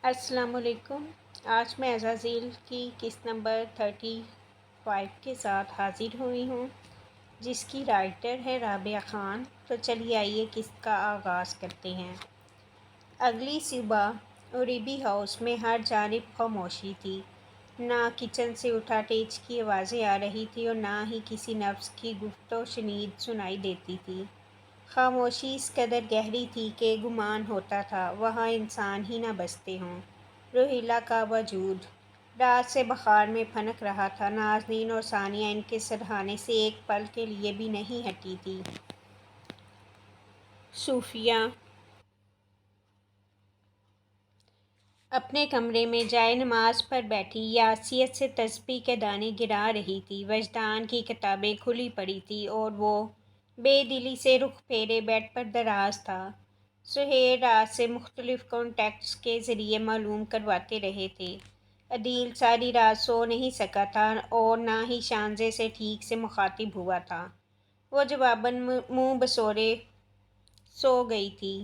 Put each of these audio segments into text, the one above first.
السلام علیکم۔ آج میں عزازیل کی قسط نمبر 35 کے ساتھ حاضر ہوئی ہوں، جس کی رائٹر ہے رابعہ خان۔ تو چلیے آئیے قسط کا آغاز کرتے ہیں۔ اگلی صبح اوریبی ہاؤس میں ہر جانب خاموشی تھی۔ نہ کچن سے اٹھا ٹیچ کی آوازیں آ رہی تھی اور نہ ہی کسی نفس کی گفت و شنید سنائی دیتی تھی۔ خاموشی اس قدر گہری تھی کہ گمان ہوتا تھا وہاں انسان ہی نہ بستے ہوں۔ روہیلہ کا وجود رات سے بخار میں پھنک رہا تھا۔ نازنین اور ثانیہ ان کے سرہانے سے ایک پل کے لیے بھی نہیں ہٹی تھی۔ صوفیہ اپنے کمرے میں جائے نماز پر بیٹھی یاسیت سے تسبیح کے دانے گرا رہی تھی۔ وجدان کی کتابیں کھلی پڑی تھیں اور وہ بے دلی سے رخ پھیرے بیڈ پر دراز تھا۔ سہیل رات سے مختلف کانٹیکٹس کے ذریعے معلوم کرواتے رہے تھے۔ عدیل ساری رات سو نہیں سکا تھا اور نہ ہی شانزے سے ٹھیک سے مخاطب ہوا تھا۔ وہ جواباً منہ بسورے سو گئی تھی۔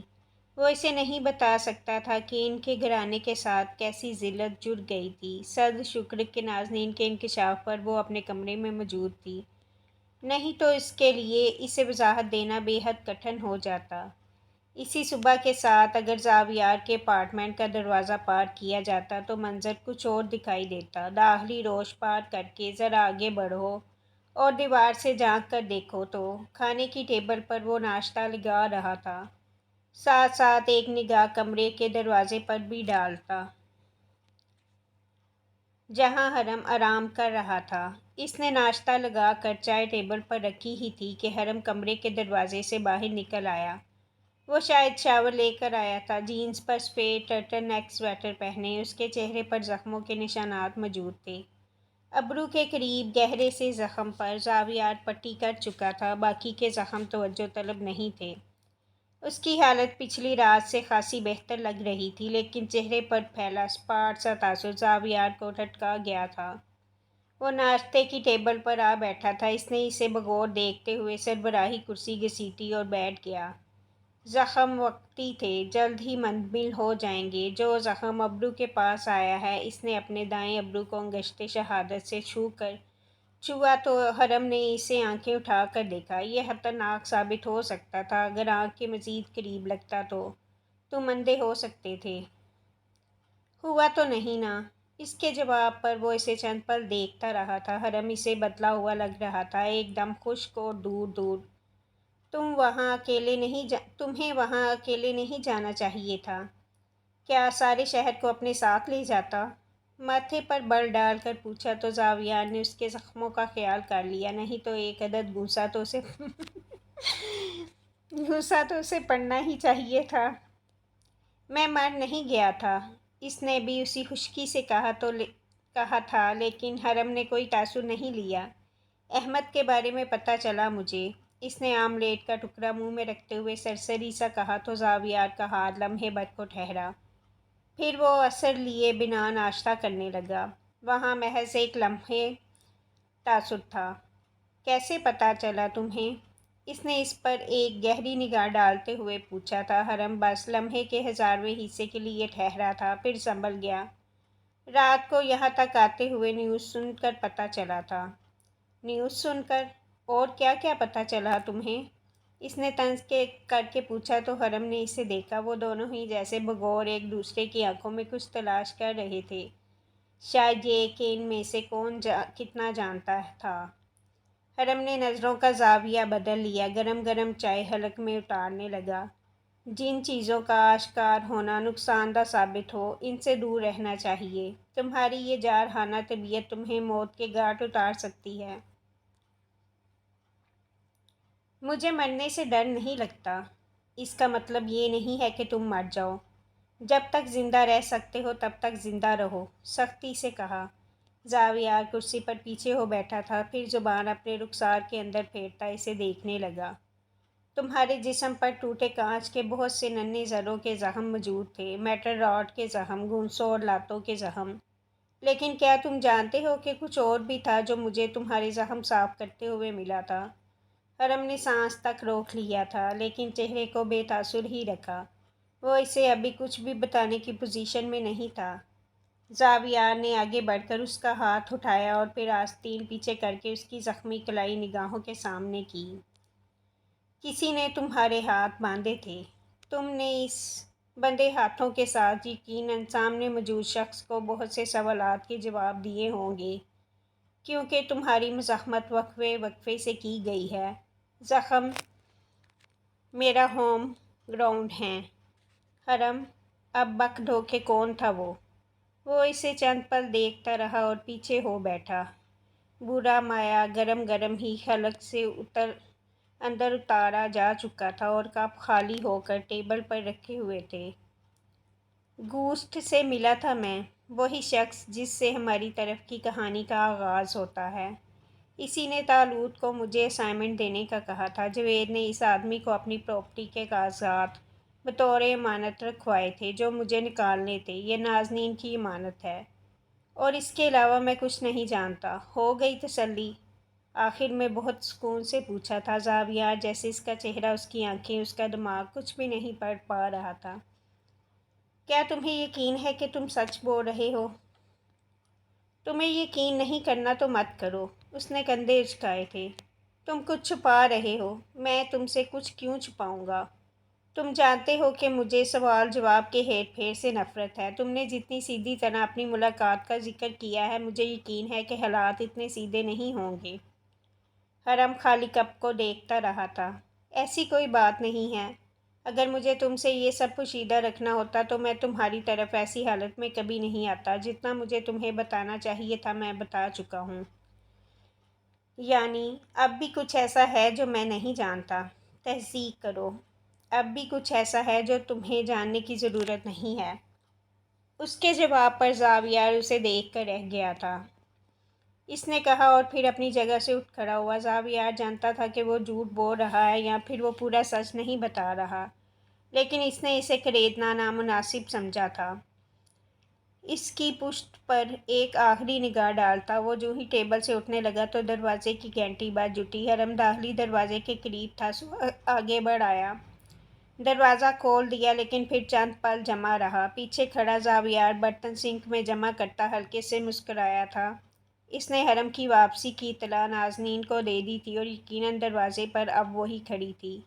وہ اسے نہیں بتا سکتا تھا کہ ان کے گھرانے کے ساتھ کیسی ذلت جڑ گئی تھی۔ صد شکر کہ نازنین کے انکشاف پر وہ اپنے کمرے میں موجود تھی، نہیں تو اس کے لیے اسے وضاحت دینا بے حد کٹھن ہو جاتا۔ اسی صبح کے ساتھ اگر زاویار کے اپارٹمنٹ کا دروازہ پار کیا جاتا تو منظر کچھ اور دکھائی دیتا۔ داخلی روش پار کر کے ذرا آگے بڑھو اور دیوار سے جھانک کر دیکھو تو کھانے کی ٹیبل پر وہ ناشتہ لگا رہا تھا، ساتھ ساتھ ایک نگاہ کمرے کے دروازے پر بھی ڈالتا جہاں حرم آرام کر رہا تھا۔ اس نے ناشتہ لگا کر چائے ٹیبل پر رکھی ہی تھی کہ حرم کمرے کے دروازے سے باہر نکل آیا۔ وہ شاید شاور لے کر آیا تھا۔ جینز پر سفید ٹرٹل نیک سویٹر پہنے اس کے چہرے پر زخموں کے نشانات موجود تھے۔ ابرو کے قریب گہرے سے زخم پر زاویار پٹی کر چکا تھا، باقی کے زخم توجہ طلب نہیں تھے۔ اس کی حالت پچھلی رات سے خاصی بہتر لگ رہی تھی، لیکن چہرے پر پھیلا اسپاٹ سا تاثر زاویار کو ٹھٹکا گیا تھا۔ وہ ناشتے کی ٹیبل پر آ بیٹھا تھا۔ اس نے اسے بغور دیکھتے ہوئے سربراہی کرسی گھسیٹی اور بیٹھ گیا۔ زخم وقتی تھے، جلد ہی منمل ہو جائیں گے۔ جو زخم ابرو کے پاس آیا ہے، اس نے اپنے دائیں ابرو کو انگشت شہادت سے چھوا تو حرم نے اسے آنکھیں اٹھا کر دیکھا۔ یہ خطرناک ثابت ہو سکتا تھا۔ اگر آنکھ کے مزید قریب لگتا تو تم اندھے ہو سکتے تھے۔ ہوا تو نہیں نا؟ اس کے جواب پر وہ اسے چند پل دیکھتا رہا تھا۔ حرم اسے بدلا ہوا لگ رہا تھا، ایک دم خشک اور دور دور۔ تمہیں وہاں اکیلے نہیں جانا چاہیے تھا۔ کیا سارے شہر کو اپنے ساتھ لے جاتا؟ ماتھے پر بل ڈال کر پوچھا تو زاویار نے اس کے زخموں کا خیال کر لیا، نہیں تو ایک عدد گھوسا تو اسے پڑنا ہی چاہیے تھا۔ میں مر نہیں گیا تھا، اس نے بھی اسی خشکی سے کہا تھا، لیکن حرم نے کوئی تاثر نہیں لیا۔ احمد کے بارے میں پتہ چلا مجھے، اس نے آملیٹ کا ٹکڑا منہ میں رکھتے ہوئے سرسری سا کہا تو زاویار کا ہاتھ لمحے بھر کو ٹھہرا۔ پھر وہ اثر لیے بنا ناشتہ کرنے لگا۔ وہاں محض ایک لمحے تاثر تھا۔ کیسے پتہ چلا تمہیں؟ اس نے اس پر ایک گہری نگاہ ڈالتے ہوئے پوچھا تھا۔ حرم بس لمحے کے ہزارویں حصے کے لیے ٹھہرا تھا، پھر سنبھل گیا۔ رات کو یہاں تک آتے ہوئے نیوز سن کر پتہ چلا تھا۔ نیوز سن کر؟ اور کیا کیا پتہ چلا تمہیں؟ اس نے طنز کر کے پوچھا تو حرم نے اسے دیکھا۔ وہ دونوں ہی جیسے بغور ایک دوسرے کی آنکھوں میں کچھ تلاش کر رہے تھے، شاید یہ کہ ان میں سے کون کتنا جانتا تھا۔ حرم نے نظروں کا زاویہ بدل لیا، گرم گرم چائے حلق میں اتارنے لگا۔ جن چیزوں کا آشکار ہونا نقصان دہ ثابت ہو، ان سے دور رہنا چاہیے۔ تمہاری یہ جارحانہ طبیعت تمہیں موت کے گھاٹ اتار سکتی ہے۔ مجھے مرنے سے ڈر نہیں لگتا۔ اس کا مطلب یہ نہیں ہے کہ تم مر جاؤ۔ جب تک زندہ رہ سکتے ہو تب تک زندہ رہو، سختی سے کہا۔ زاویار کرسی پر پیچھے ہو بیٹھا تھا، پھر زبان اپنے رخسار کے اندر پھیرتا اسے دیکھنے لگا۔ تمہارے جسم پر ٹوٹے کانچ کے بہت سے ننھے ذروں کے زخم موجود تھے، میٹل راڈ کے زخم، گھونسوں اور لاتوں کے زخم۔ لیکن کیا تم جانتے ہو کہ کچھ اور بھی تھا جو مجھے تمہارے زخم صاف کرتے ہوئے ملا تھا؟ حرم نے سانس تک روک لیا تھا، لیکن چہرے کو بے تاثر ہی رکھا۔ وہ اسے ابھی کچھ بھی بتانے کی پوزیشن میں نہیں تھا۔ زاویار نے آگے بڑھ کر اس کا ہاتھ اٹھایا اور پھر آستین پیچھے کر کے اس کی زخمی کلائی نگاہوں کے سامنے کی۔ کسی نے تمہارے ہاتھ باندھے تھے۔ تم نے اس بندے ہاتھوں کے ساتھ یقیناً سامنے موجود شخص کو بہت سے سوالات کے جواب دیے ہوں گے، کیونکہ تمہاری مزاحمت وقفے وقفے سے کی گئی ہے۔ زخم میرا ہوم گراؤنڈ ہے۔ حرم اب بک ڈھوکے کون تھا وہ اسے چند پل دیکھتا رہا اور پیچھے ہو بیٹھا۔ برا مایا گرم گرم ہی حلق سے اندر اتارا جا چکا تھا اور کپ خالی ہو کر ٹیبل پر رکھے ہوئے تھے۔ گوشت سے ملا تھا میں، وہی شخص جس سے ہماری طرف کی کہانی کا آغاز ہوتا ہے۔ اسی نے طالوت کو مجھے اسائنمنٹ دینے کا کہا تھا۔ جاوید نے اس آدمی کو اپنی پراپرٹی کے کاغذات بطور امانت رکھوائے تھے جو مجھے نکالنے تھے۔ یہ نازنین کی امانت ہے اور اس کے علاوہ میں کچھ نہیں جانتا۔ ہو گئی تسلی؟ آخر میں بہت سکون سے پوچھا تھا زاویار، جیسے اس کا چہرہ، اس کی آنکھیں، اس کا دماغ کچھ بھی نہیں پڑھ پا رہا تھا۔ کیا تمہیں یقین ہے کہ تم سچ بول رہے ہو؟ تمہیں یقین نہیں کرنا تو مت کرو۔ اس نے کندھے اچکائے تھے۔ تم کچھ چھپا رہے ہو۔ میں تم سے کچھ کیوں چھپاؤں گا؟ تم جانتے ہو کہ مجھے سوال جواب کے ہیر پھیر سے نفرت ہے۔ تم نے جتنی سیدھی طرح اپنی ملاقات کا ذکر کیا ہے، مجھے یقین ہے کہ حالات اتنے سیدھے نہیں ہوں گے۔ حرم خالی کپ کو دیکھتا رہا تھا۔ ایسی کوئی بات نہیں ہے۔ اگر مجھے تم سے یہ سب پوشیدہ رکھنا ہوتا تو میں تمہاری طرف ایسی حالت میں کبھی نہیں آتا۔ جتنا مجھے تمہیں بتانا چاہیے تھا میں بتا چکا ہوں۔ یعنی اب بھی کچھ ایسا ہے جو میں نہیں جانتا؟ تصدیق کرو۔ اب بھی کچھ ایسا ہے جو تمہیں جاننے کی ضرورت نہیں ہے؟ اس کے جواب پر زاویار اسے دیکھ کر رہ گیا تھا۔ اس نے کہا اور پھر اپنی جگہ سے اٹھ کھڑا ہوا۔ زاویار جانتا تھا کہ وہ جھوٹ بول رہا ہے یا پھر وہ پورا سچ نہیں بتا رہا، لیکن اس نے اسے خریدنا نامناسب سمجھا تھا۔ اس کی پشت پر ایک آخری نگاہ ڈالتا وہ جو ہی ٹیبل سے اٹھنے لگا تو دروازے کی گھنٹی بج اٹھی۔ حرم داخلی دروازے کے قریب تھا سو آگے بڑھ آیا۔ دروازہ کھول دیا لیکن پھر چند پل جمع رہا۔ پیچھے کھڑا زاویار برتن سنک میں جمع کرتا ہلکے سے مسکرایا تھا۔ اس نے حرم کی واپسی کی اطلاع نازنین کو دے دی تھی اور یقیناً دروازے پر اب وہی کھڑی تھی۔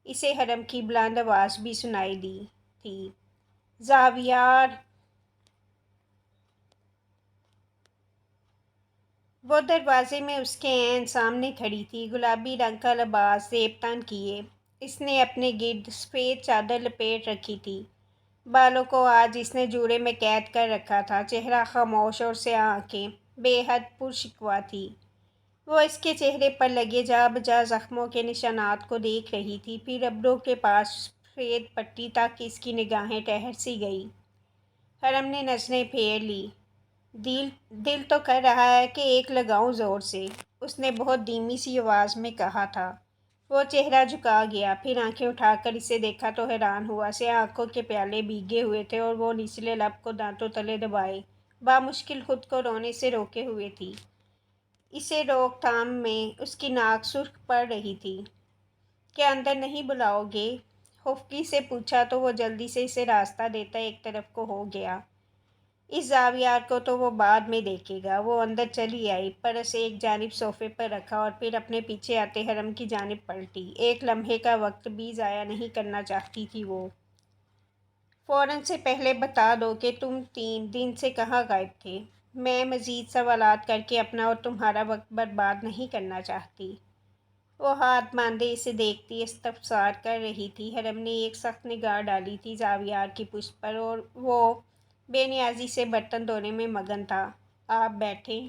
اسے حرم کی بلند آواز بھی سنائی دی تھی، زاویار! وہ دروازے میں اس کے عین سامنے کھڑی تھی، گلابی رنگ کا لباس زیب تن کیے۔ اس نے اپنے گرد سفید چادر لپیٹ رکھی تھی۔ بالوں کو آج اس نے جوڑے میں قید کر رکھا تھا۔ چہرہ خاموش اور سیاہ آنکھیں بے حد پرشکوہ تھیں۔ وہ اس کے چہرے پر لگے جا بجا زخموں کے نشانات کو دیکھ رہی تھی، پھر ابرو کے پاس سفید پٹی تک اس کی نگاہیں ٹھہر سی گئیں۔ حرم نے نظریں پھیر لی۔ دل تو کر رہا ہے کہ ایک لگاؤں زور سے، اس نے بہت دھیمی سی آواز میں کہا تھا۔ وہ چہرہ جھکا گیا، پھر آنکھیں اٹھا کر اسے دیکھا تو حیران ہوا۔ سیاہ آنکھوں کے پیالے بھیگے ہوئے تھے اور وہ نچلے لب کو دانتوں تلے دبائے بامشکل خود کو رونے سے روکے ہوئے تھی۔ اسے روک تھام میں اس کی ناک سرخ پڑ رہی تھی۔ کیا اندر نہیں بلاؤ گے؟ خفگی سے پوچھا تو وہ جلدی سے اسے راستہ دیتا ایک طرف کو ہو گیا۔ اس زاویار کو تو وہ بعد میں دیکھے گا۔ وہ اندر چلی آئی، پرس ایک جانب صوفے پر رکھا اور پھر اپنے پیچھے آتے حرم کی جانب پلٹی۔ ایک لمحے کا وقت بھی ضائع نہیں کرنا چاہتی تھی وہ۔ فوراً سے پہلے بتا دو کہ تم 3 دن سے کہاں غائب تھے۔ میں مزید سوالات کر کے اپنا اور تمہارا وقت برباد نہیں کرنا چاہتی۔ وہ ہاتھ باندھے اسے دیکھتی استفسار کر رہی تھی۔ حرم نے ایک سخت نگاہ ڈالی تھی زاویار کی پشت پر اور وہ بے نیازی سے برتن دھونے میں مگن تھا۔ آپ بیٹھیں۔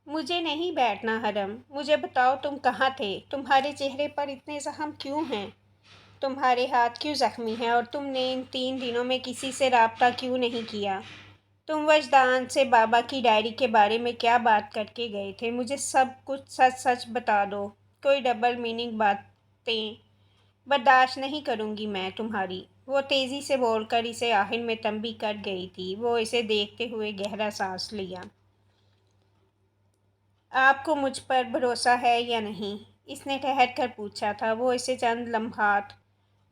مجھے نہیں بیٹھنا حرم۔ مجھے بتاؤ تم کہاں تھے؟ تمہارے چہرے پر اتنے زخم کیوں ہیں؟ تمہارے ہاتھ کیوں زخمی ہیں اور تم نے ان 3 دنوں میں کسی سے رابطہ کیوں نہیں کیا؟ تم وجدان سے بابا کی ڈائری کے بارے میں کیا بات کر کے گئے تھے؟ مجھے سب کچھ سچ سچ بتا دو۔ کوئی ڈبل میننگ باتیں برداشت نہیں کروں گی میں تمہاری۔ وہ تیزی سے بول کر اسے آخر میں تنبیہ کر گئی تھی۔ وہ اسے دیکھتے ہوئے گہرا سانس لیا۔ آپ کو مجھ پر بھروسہ ہے یا نہیں؟ اس نے ٹھہر کر پوچھا تھا۔ وہ اسے چند لمحات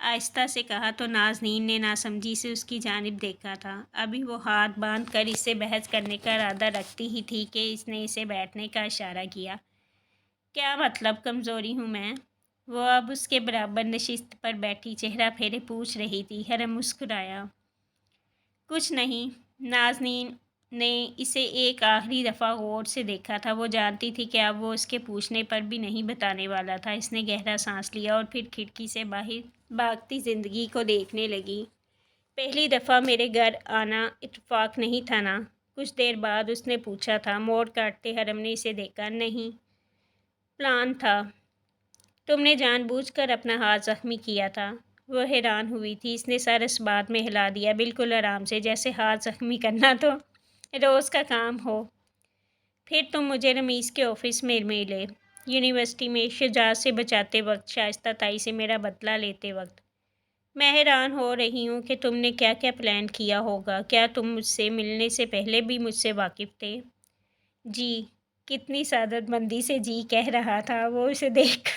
آہستہ سے کہا تو نازنین نے ناسمجھی سے اس کی جانب دیکھا تھا۔ ابھی وہ ہاتھ باندھ کر اس سے بحث کرنے کا ارادہ رکھتی ہی تھی کہ اس نے اسے بیٹھنے کا اشارہ کیا۔ کیا مطلب کمزوری ہوں میں؟ وہ اب اس کے برابر نشست پر بیٹھی چہرہ پھیرے پوچھ رہی تھی۔ حرم مسکرایا۔ کچھ نہیں۔ نازنین نے اسے ایک آخری دفعہ غور سے دیکھا تھا۔ وہ جانتی تھی کہ اب وہ اس کے پوچھنے پر بھی نہیں بتانے والا تھا۔ اس نے گہرا سانس لیا اور پھر کھڑکی سے باہر بھاگتی زندگی کو دیکھنے لگی۔ پہلی دفعہ میرے گھر آنا اتفاق نہیں تھا نا؟ کچھ دیر بعد اس نے پوچھا تھا۔ موڑ کاٹتے حرم نے اسے دیکھا۔ نہیں، پلان تھا۔ تم نے جان بوجھ کر اپنا ہاتھ زخمی کیا تھا؟ وہ حیران ہوئی تھی۔ اس نے سر اس بات میں ہلا دیا، بالکل آرام سے، جیسے ہاتھ زخمی کرنا تو روز کا کام ہو۔ پھر تم مجھے رمیز کے آفس میں ملے، یونیورسٹی میں، شجاعت سے بچاتے وقت، شائستہ تائی سے میرا بدلہ لیتے وقت۔ میں حیران ہو رہی ہوں کہ تم نے کیا کیا پلان کیا ہوگا۔ کیا تم مجھ سے ملنے سے پہلے بھی مجھ سے واقف تھے؟ جی۔ کتنی سعادت مندی سے جی کہہ رہا تھا وہ اسے دیکھ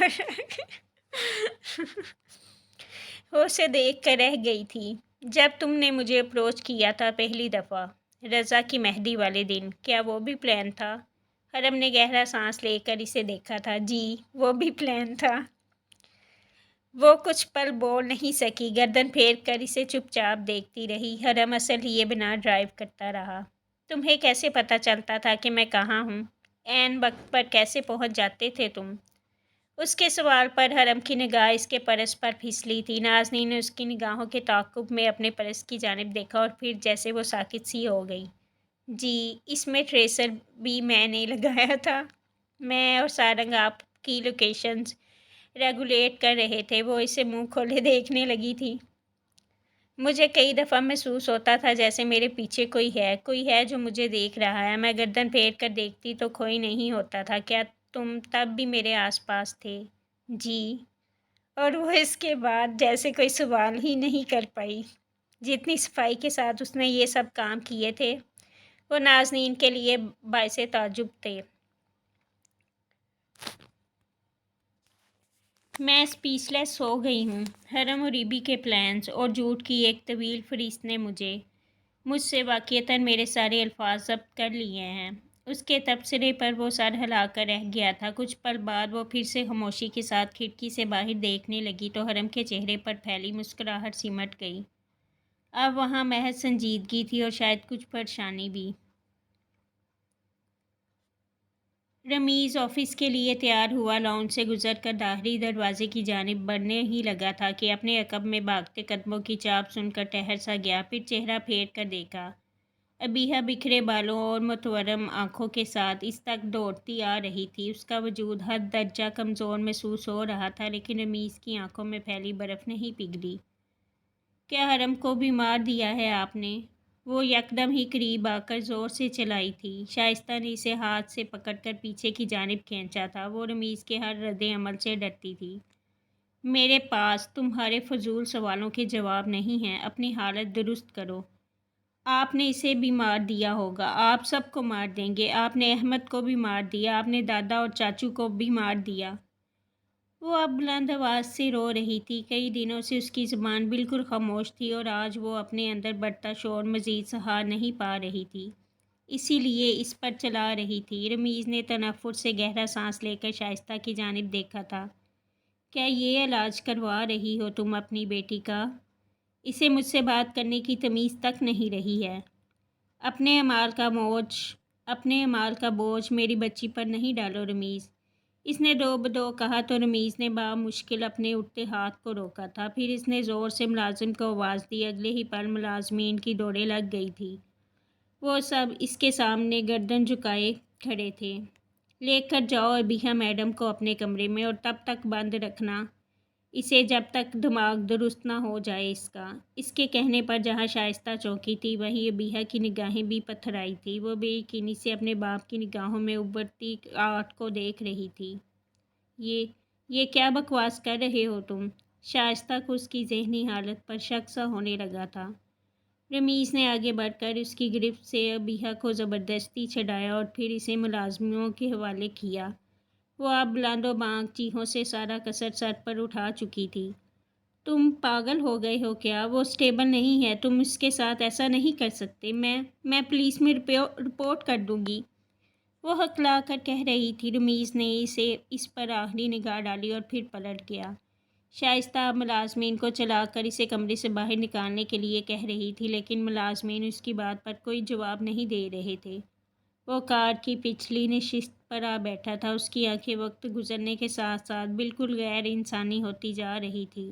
کر رہ گئی تھی۔ جب تم نے مجھے اپروچ کیا تھا پہلی دفعہ، رضا کی مہندی والے دن، کیا وہ بھی پلان تھا؟ حرم نے گہرا سانس لے کر اسے دیکھا تھا۔ جی، وہ بھی پلان تھا۔ وہ کچھ پل بول نہیں سکی، گردن پھیر کر اسے چپ چاپ دیکھتی رہی۔ حرم اصل لیے بنا ڈرائیو کرتا رہا۔ تمہیں کیسے پتہ چلتا تھا کہ میں کہاں ہوں؟ عین وقت پر کیسے پہنچ جاتے تھے تم؟ اس کے سوال پر حرم کی نگاہ اس کے پرس پر پھسلی تھی۔ نازنین نے اس کی نگاہوں کے تعاقب میں اپنے پرس کی جانب دیکھا اور پھر جیسے وہ ساکت سی ہو گئی۔ جی، اس میں ٹریسر بھی میں نے لگایا تھا۔ میں اور سارنگ آپ کی لوکیشنز ریگولیٹ کر رہے تھے۔ وہ اسے منہ کھولے دیکھنے لگی تھی۔ مجھے کئی دفعہ محسوس ہوتا تھا جیسے میرے پیچھے کوئی ہے جو مجھے دیکھ رہا ہے۔ میں گردن پھیر کر دیکھتی تو کوئی نہیں ہوتا تھا۔ کیا تم تب بھی میرے آس پاس تھے؟ جی۔ اور وہ اس کے بعد جیسے کوئی سوال ہی نہیں کر پائی۔ جتنی صفائی کے ساتھ اس نے یہ سب کام کیے تھے، وہ نازنین کے لیے باعث تعجب تھے۔ میں اسپیچ لیس ہو گئی ہوں۔ حرم اور ریبی کے پلانز اور جھوٹ کی ایک طویل فہرست نے مجھ سے واقعتاً میرے سارے الفاظ ضبط کر لیے ہیں۔ اس کے تبصرے پر وہ سر ہلا کر رہ گیا تھا۔ کچھ پل بعد وہ پھر سے خاموشی کے ساتھ کھڑکی سے باہر دیکھنے لگی تو حرم کے چہرے پر پھیلی مسکراہٹ سمٹ گئی۔ اب وہاں محض سنجیدگی تھی اور شاید کچھ پریشانی بھی۔ رمیز آفس کے لیے تیار ہوا، لاؤنج سے گزر کر داخلی دروازے کی جانب بڑھنے ہی لگا تھا کہ اپنے عقب میں بھاگتے قدموں کی چاپ سن کر ٹھہر سا گیا۔ پھر چہرہ پھیر کر دیکھا۔ ابیحہ بکھرے بالوں اور متورم آنکھوں کے ساتھ اس تک دوڑتی آ رہی تھی۔ اس کا وجود حد درجہ کمزور محسوس ہو رہا تھا، لیکن رمیز کی آنکھوں میں پھیلی برف نہیں پگھلی۔ کیا حرم کو بھی مار دیا ہے آپ نے؟ وہ یکدم ہی قریب آ کر زور سے چلائی تھی۔ شائستہ نے اسے ہاتھ سے پکڑ کر پیچھے کی جانب کھینچا تھا۔ وہ رمیز کے ہر رد عمل سے ڈرتی تھی۔ میرے پاس تمہارے فضول سوالوں کے جواب نہیں ہیں۔ اپنی حالت درست کرو۔ آپ نے اسے بھی مار دیا ہوگا۔ آپ سب کو مار دیں گے۔ آپ نے احمد کو بھی مار دیا۔ آپ نے دادا اور چاچو کو بھی مار دیا۔ وہ اب بلند آواز سے رو رہی تھی۔ کئی دنوں سے اس کی زبان بالکل خاموش تھی اور آج وہ اپنے اندر بڑھتا شور مزید سہا نہیں پا رہی تھی، اسی لیے اس پر چلا رہی تھی۔ رمیز نے تنفر سے گہرا سانس لے کر شائستہ کی جانب دیکھا تھا۔ کیا یہ علاج کروا رہی ہو تم اپنی بیٹی کا؟ اسے مجھ سے بات کرنے کی تمیز تک نہیں رہی ہے۔ اپنے اعمال کا بوجھ میری بچی پر نہیں ڈالو رمیز۔ اس نے دو بدو کہا تو رمیز نے بامشکل اپنے اٹھتے ہاتھ کو روکا تھا۔ پھر اس نے زور سے ملازم کو آواز دی۔ اگلے ہی پل ملازمین کی دوڑیں لگ گئی تھی۔ وہ سب اس کے سامنے گردن جھکائے کھڑے تھے۔ لے کر جاؤ ابیحہ میڈم کو اپنے کمرے میں، اور تب تک بند رکھنا اسے جب تک دماغ درست نہ ہو جائے اس کا۔ اس کے کہنے پر جہاں شائستہ چونکی تھی وہیں ابیحہ کی نگاہیں بھی پتھرائی تھیں۔ وہ بے یقینی سے اپنے باپ کی نگاہوں میں ابھرتی آٹ کو دیکھ رہی تھی۔ یہ کیا بکواس کر رہے ہو تم؟ شائستہ کو اس کی ذہنی حالت پر شک سا ہونے لگا تھا۔ رمیز نے آگے بڑھ کر اس کی گرفت سے ابیحہ کو زبردستی چھڑایا اور پھر اسے ملازموں کے حوالے کیا۔ وہ اب بلند و بانگ چیخوں سے سارا کثر سر پر اٹھا چکی تھی۔ تم پاگل ہو گئے ہو کیا؟ وہ اسٹیبل نہیں ہے، تم اس کے ساتھ ایسا نہیں کر سکتے۔ میں پولیس میں رپورٹ کر دوں گی، وہ ہکلا کر کہہ رہی تھی۔ رمیز نے اس پر آخری نگاہ ڈالی اور پھر پلٹ گیا۔ شائستہ ملازمین کو چلا کر اسے کمرے سے باہر نکالنے کے لیے کہہ رہی تھی، لیکن ملازمین اس کی بات پر کوئی جواب نہیں دے رہے تھے۔ وہ کار کی پچھلی نشست پر آ بیٹھا تھا، اس کی آنکھیں وقت گزرنے کے ساتھ ساتھ بالکل غیر انسانی ہوتی جا رہی تھی۔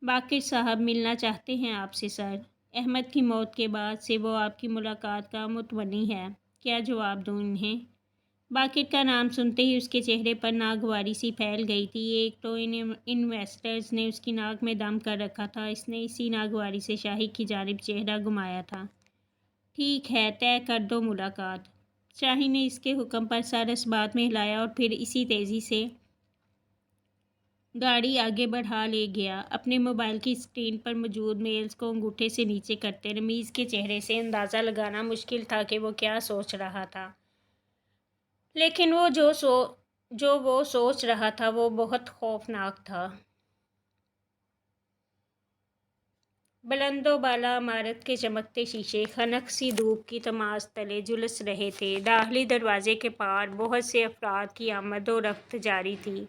باقر صاحب ملنا چاہتے ہیں آپ سے سر۔ احمد کی موت کے بعد سے وہ آپ کی ملاقات کا متمنی ہے۔ کیا جواب دوں انہیں؟ باقر کا نام سنتے ہی اس کے چہرے پر ناگواری سی پھیل گئی تھی۔ ایک تو ان انویسٹرز نے اس کی ناک میں دم کر رکھا تھا، اس نے اسی ناگواری سے شاہی کی جانب چہرہ گھمایا تھا۔ ٹھیک ہے، طے کر دو ملاقات۔ شاہی نے اس کے حکم پر سر اس بات میں ہلایا اور پھر اسی تیزی سے گاڑی آگے بڑھا لے گیا، اپنے موبائل کی اسکرین پر موجود میلز کو انگوٹھے سے نیچے کرتے۔ رمیز کے چہرے سے اندازہ لگانا مشکل تھا کہ وہ کیا سوچ رہا تھا، لیکن جو وہ سوچ رہا تھا وہ بہت خوفناک تھا۔ بلند و بالا عمارت کے چمکتے شیشے خنک سی دھوپ کی تماز تلے جھلس رہے تھے۔ داخلی دروازے کے پار بہت سے افراد کی آمد و رفت جاری تھی۔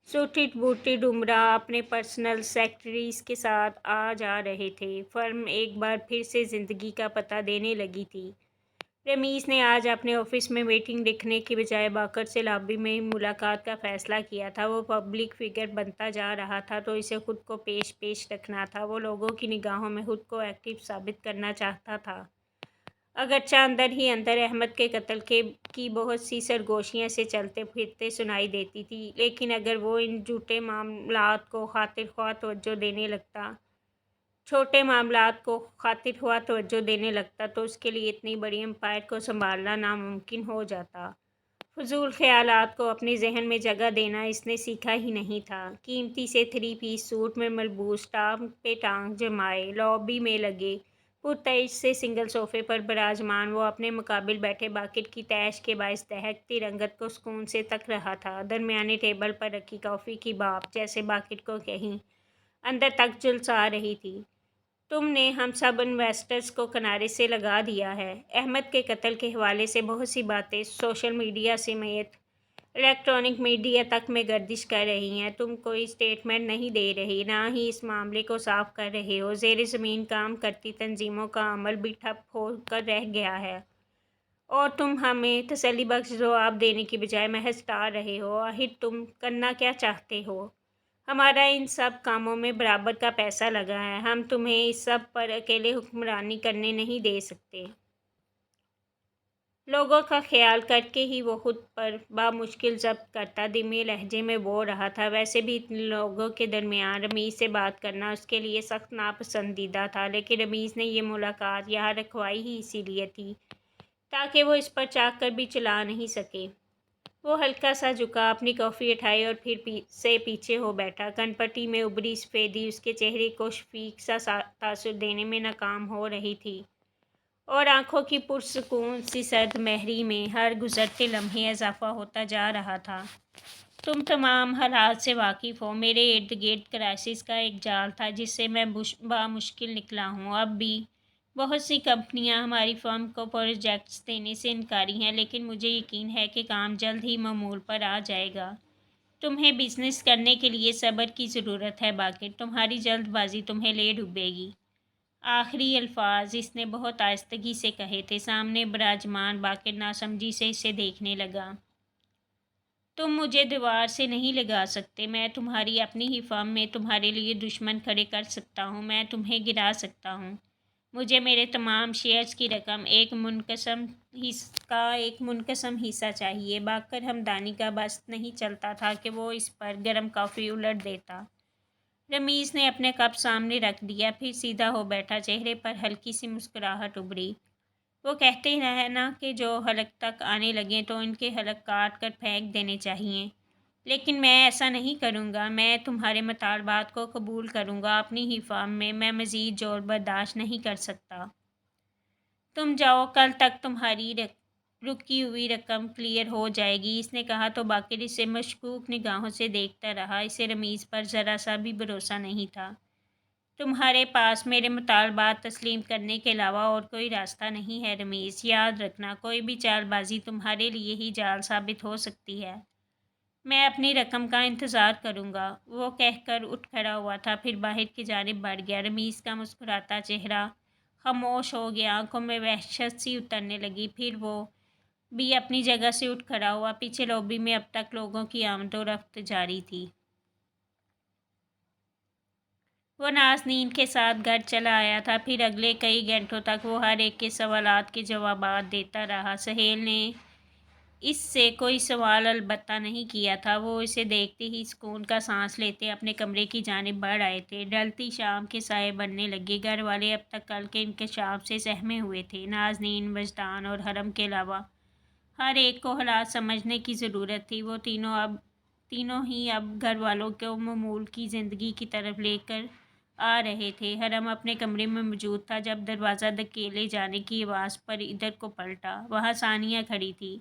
سوٹڈ بوٹڈ امراء اپنے پرسنل سیکرٹریز کے ساتھ آ جا رہے تھے۔ فرم ایک بار پھر سے زندگی کا پتہ دینے لگی تھی۔ رمیز نے آج اپنے آفس میں میٹنگ رکھنے کے بجائے باقر سے لابی میں ملاقات کا فیصلہ کیا تھا۔ وہ پبلک فگر بنتا جا رہا تھا تو اسے خود کو پیش رکھنا تھا۔ وہ لوگوں کی نگاہوں میں خود کو ایکٹیو ثابت کرنا چاہتا تھا۔ اگرچہ اندر ہی اندر احمد کے قتل کی بہت سی سرگوشیاں سے چلتے پھرتے سنائی دیتی تھی، لیکن اگر وہ ان چھوٹے معاملات کو خاطر خواہ توجہ دینے لگتا تو اس کے لیے اتنی بڑی امپائر کو سنبھالنا ناممکن ہو جاتا۔ فضول خیالات کو اپنے ذہن میں جگہ دینا اس نے سیکھا ہی نہیں تھا۔ قیمتی سے 3 پیس سوٹ میں ملبوس، ٹانگ پہ ٹانگ جمائے، لابی میں لگے پرتعش سے سنگل صوفے پر براجمان، وہ اپنے مقابل بیٹھے باقر کی طیش کے باعث دہکتی رنگت کو سکون سے تک رہا تھا۔ درمیانے ٹیبل پر رکھی کافی کی بھاپ جیسے باقر کو کہیں اندر تک جھلسا رہی تھی۔ تم نے ہم سب انویسٹرز کو کنارے سے لگا دیا ہے۔ احمد کے قتل کے حوالے سے بہت سی باتیں سوشل میڈیا سمیت الیکٹرانک میڈیا تک میں گردش کر رہی ہیں۔ تم کوئی اسٹیٹمنٹ نہیں دے رہے، نہ ہی اس معاملے کو صاف کر رہے ہو۔ زیر زمین کام کرتی تنظیموں کا عمل بھی ٹھپ ہو کر رہ گیا ہے اور تم ہمیں تسلی بخش جواب دینے کی بجائے محض ٹال رہے ہو۔ آخر تم کرنا کیا چاہتے ہو؟ ہمارا ان سب کاموں میں برابر کا پیسہ لگا ہے، ہم تمہیں اس سب پر اکیلے حکمرانی کرنے نہیں دے سکتے۔ لوگوں کا خیال کر کے ہی وہ خود پر بامشکل ضبط کرتا دھیمے لہجے میں بول رہا تھا۔ ویسے بھی اتنے لوگوں کے درمیان رمیز سے بات کرنا اس کے لیے سخت ناپسندیدہ تھا، لیکن رمیز نے یہ ملاقات یہاں رکھوائی ہی اسی لیے تھی تاکہ وہ اس پر چاہ کر بھی چلا نہیں سکے۔ وہ ہلکا سا جھکا، اپنی کافی اٹھائی اور پھر سے پیچھے ہو بیٹھا۔ کن پٹی میں ابھری سفیدی اس کے چہرے کو شفیق سا تاثر دینے میں ناکام ہو رہی تھی اور آنکھوں کی پرسکون سی سرد مہری میں ہر گزرتے لمحے اضافہ ہوتا جا رہا تھا۔ تم تمام حالات سے واقف ہو۔ میرے ارد گرد کرائسس کا ایک جال تھا جس سے میں بامشکل نکلا ہوں۔ اب بھی بہت سی کمپنیاں ہماری فرم کو پروجیکٹس دینے سے انکاری ہیں، لیکن مجھے یقین ہے کہ کام جلد ہی معمول پر آ جائے گا۔ تمہیں بزنس کرنے کے لیے صبر کی ضرورت ہے باقر، تمہاری جلد بازی تمہیں لے ڈوبے گی۔ آخری الفاظ اس نے بہت آہستگی سے کہے تھے۔ سامنے براجمان باقر ناسمجھی سے اسے دیکھنے لگا۔ تم مجھے دیوار سے نہیں لگا سکتے، میں تمہاری اپنی ہی فرم میں تمہارے لیے دشمن کھڑے کر سکتا ہوں، میں تمہیں گرا سکتا ہوں۔ مجھے میرے تمام شیئرز کی رقم کا ایک منقسم حصہ چاہیے۔ باقر ہمدانی کا بس نہیں چلتا تھا کہ وہ اس پر گرم کافی الٹ دیتا۔ رمیز نے اپنے کپ سامنے رکھ دیا، پھر سیدھا ہو بیٹھا، چہرے پر ہلکی سی مسکراہٹ ابھری۔ وہ کہتے ہیں نا کہ جو حلق تک آنے لگیں تو ان کے حلق کاٹ کر پھینک دینے چاہئیں، لیکن میں ایسا نہیں کروں گا۔ میں تمہارے مطالبات کو قبول کروں گا اپنی ہی فرم میں، میں مزید جور برداشت نہیں کر سکتا۔ تم جاؤ، کل تک تمہاری رکی ہوئی رقم کلیئر ہو جائے گی، اس نے کہا تو باقر اسے مشکوک نگاہوں سے دیکھتا رہا۔ اسے رمیز پر ذرا سا بھی بھروسہ نہیں تھا۔ تمہارے پاس میرے مطالبات تسلیم کرنے کے علاوہ اور کوئی راستہ نہیں ہے رمیز، یاد رکھنا کوئی بھی چال بازی تمہارے لیے ہی جال ثابت ہو سکتی ہے۔ میں اپنی رقم کا انتظار کروں گا، وہ کہہ کر اٹھ کھڑا ہوا تھا، پھر باہر کی جانب بڑھ گیا۔ رمیز کا مسکراتا چہرہ خاموش ہو گیا، آنکھوں میں وحشت سی اترنے لگی۔ پھر وہ بھی اپنی جگہ سے اٹھ کھڑا ہوا۔ پیچھے لابی میں اب تک لوگوں کی آمد و رفت جاری تھی۔ وہ نازنین کے ساتھ گھر چلا آیا تھا، پھر اگلے کئی گھنٹوں تک وہ ہر ایک کے سوالات کے جوابات دیتا رہا۔ سہیل نے اس سے کوئی سوال البتہ نہیں کیا تھا۔ وہ اسے دیکھتے ہی سکون کا سانس لیتے اپنے کمرے کی جانب بڑھ آئے تھے۔ ڈھلتی شام کے سائے بننے لگے۔ گھر والے اب تک کل کے انکشاف سے سہمے ہوئے تھے۔ نازنین، وجدان اور حرم کے علاوہ ہر ایک کو حالات سمجھنے کی ضرورت تھی۔ وہ تینوں ہی اب گھر والوں کو معمول کی زندگی کی طرف لے کر آ رہے تھے۔ حرم اپنے کمرے میں موجود تھا۔ جب دروازہ دھکیلے جانے کی آواز پر ادھر کو پلٹا، وہاں ثانیہ کھڑی تھی۔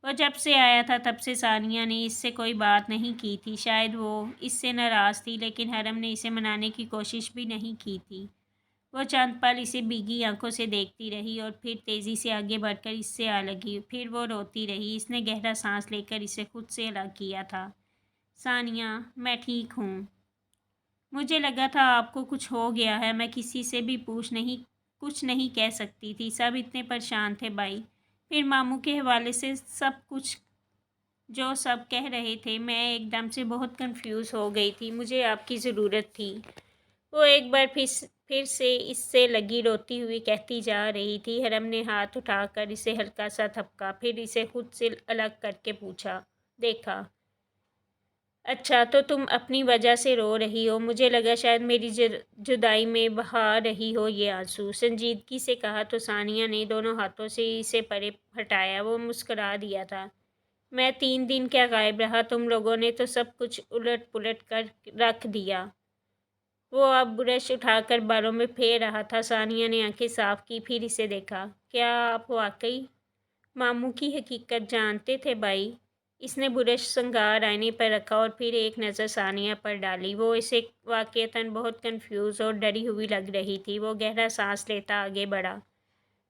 وہ جب سے آیا تھا تب سے ثانیہ نے اس سے کوئی بات نہیں کی تھی۔ شاید وہ اس سے ناراض تھی، لیکن حرم نے اسے منانے کی کوشش بھی نہیں کی تھی۔ وہ چند پل اسے بھیگی آنکھوں سے دیکھتی رہی اور پھر تیزی سے آگے بڑھ کر اس سے آ لگی۔ پھر وہ روتی رہی۔ اس نے گہرا سانس لے کر اسے خود سے الگ کیا تھا۔ ثانیہ، میں ٹھیک ہوں۔ مجھے لگا تھا آپ کو کچھ ہو گیا ہے۔ میں کسی سے بھی کچھ نہیں کہہ سکتی تھی۔ سب اتنے پریشان تھے بھائی۔ پھر ماموں کے حوالے سے سب کچھ جو سب کہہ رہے تھے، میں ایک دم سے بہت کنفیوز ہو گئی تھی۔ مجھے آپ کی ضرورت تھی۔ وہ ایک بار پھر سے اس سے لگی روتی ہوئی کہتی جا رہی تھی۔ حرم نے ہاتھ اٹھا کر اسے ہلکا سا تھپکا، پھر اسے خود سے الگ کر کے پوچھا، دیکھا؟ اچھا، تو تم اپنی وجہ سے رو رہی ہو؟ مجھے لگا شاید میری جدائی میں بہا رہی ہو یہ آنسو۔ سنجیدگی سے کہا تو ثانیہ نے دونوں ہاتھوں سے اسے پرے ہٹایا۔ وہ مسکرا دیا تھا۔ میں 3 دن کیا غائب رہا؟ تم لوگوں نے تو سب کچھ الٹ پلٹ کر رکھ دیا۔ وہ اب برش اٹھا کر بالوں میں پھیر رہا تھا۔ ثانیہ نے آنکھیں صاف کی، پھر اسے دیکھا۔ کیا آپ واقعی ماموں کی حقیقت جانتے تھے بھائی؟ اس نے برش سنگار آئینے پر رکھا اور پھر ایک نظر ثانیہ پر ڈالی۔ وہ اسے واقعتاً بہت کنفیوز اور ڈری ہوئی لگ رہی تھی۔ وہ گہرا سانس لیتا آگے بڑھا،